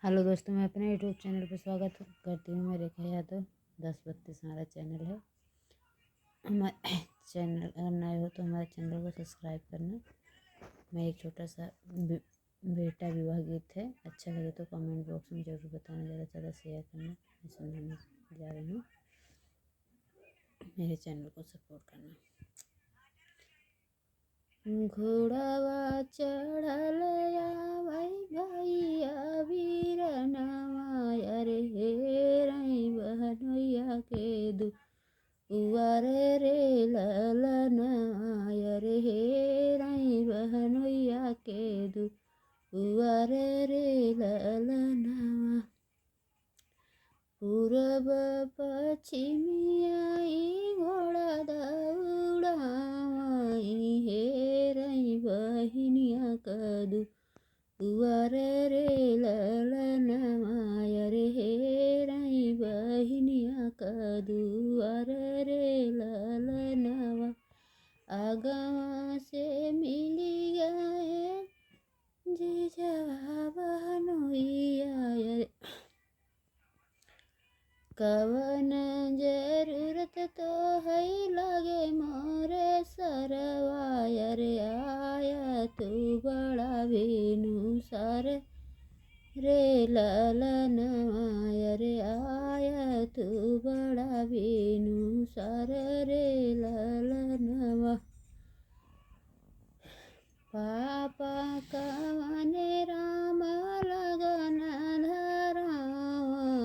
Hello दोस्तों, मैं अपने यूट्यूब चैनल पर स्वागत करती हूँ। मेरे यादव 1032 हमारा चैनल है। हमारे चैनल अगर नए हो तो हमारे चैनल को सब्सक्राइब करना। मैं एक छोटा सा बेटा विवाह गीत है, अच्छा लगे तो कमेंट बॉक्स में ज़रूर बताना, ज़्यादा से ज़्यादा शेयर करना। मैं सुनाने जा रही हूँ, मेरे चैनल को सपोर्ट करना। घोड़ावा चढ़ल भाई भैया वीर नवाया रे रई बहनैया के दुआर रे ललनाया रे रई बहनैया के दुआर रे ललनावा। पूरब पश्चिमिया घोड़ा दौड़ाई हे रई बहिनिया कदू दुआर रे ललनाया रे हे रई बहिनिया कदुआर रे ललनावा। आगवा से मिली गए जीजा बहनोइया रे कवन जरूरत तो है लगे मोरे सरवाया रे आया तू बड़ा भेनु सर रे ललनाया रे आया तू बड़ा भेनु सर रे ललनवा। पापा कवन राम लगन धराइया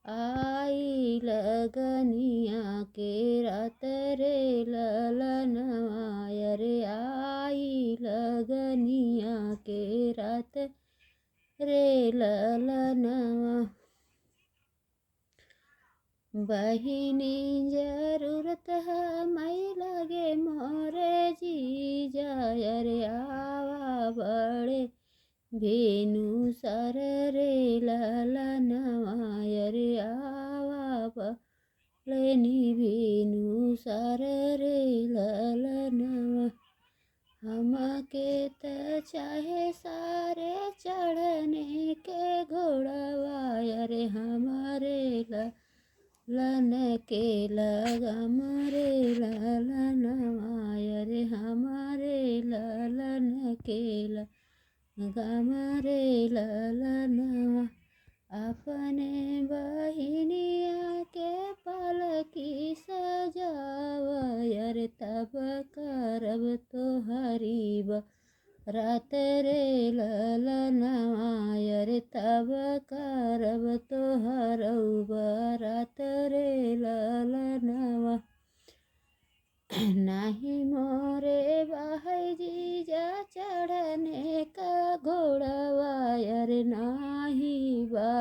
आई लगनिया के रात रे ललनाया रे आई लगनिया के रात रे ललनावा। बहिनी जरूरत है मैं लगे मोरे जीजा रे आवा बड़े भेनु सर रे ललनाया रे आवा बड़े भेनु सर रे ललनावा। हमके त चाहे सारे चढ़ने के घोड़ावा रे हमारे लन के लगम रे ललनाया रे हमारे ललन के लगम रे ललनावा। अपने बहिनिया के पलकी सजावा रे तब करब तो हरीब रात रे ललनाया रे तब करब तो हरब रात रे ललनावा। नहीं मोरे भाई जीजा चढ़ने का घोड़ावा रे नाही बा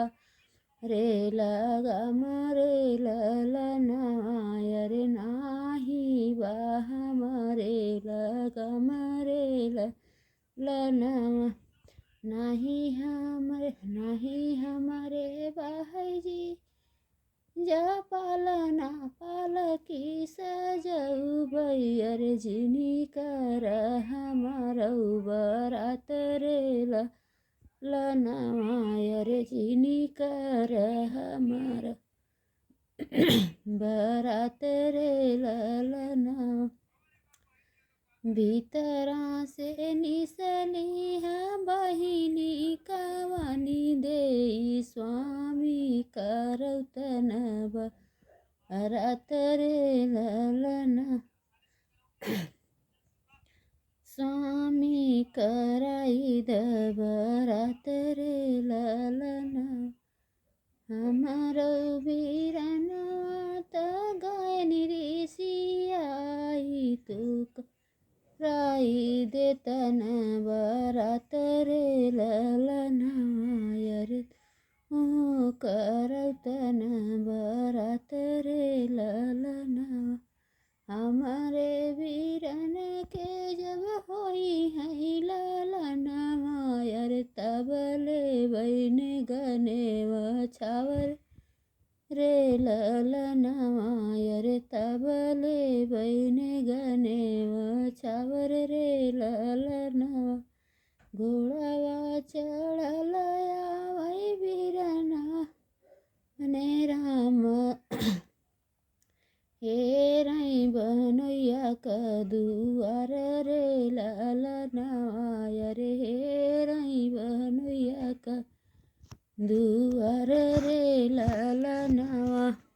रे लगम रे ललनाया रे नाही बा हमारे लगम रे ललनावा। नहीं हमारे भाई जी जा पालना पालकी सजऊ बैर जिनी कर हमारऊ बरात रे ललनाया रे जिनी कर हमार बरात रे ललनावा। भीतरा से निसली है बहिनी कवनी दे स्वामी करतन बरात रे ललना स्वामी कराई द बरात रे ललना। हमारो बीरना त गायनी ऋषियाई तू राई देतन बरात रे ललनाया रे ओ करतन बरात रे ललनावा। हमारे वीरन के जब होई है ललनाया रे तब ले बन गने वछावर रे ललनाया रे तब ले बन गने वछावर रे ललनावा। घोड़ावा चढ़ल दुआर रे लालनावा रे रही बहनुया का दुआर रे लालनावा।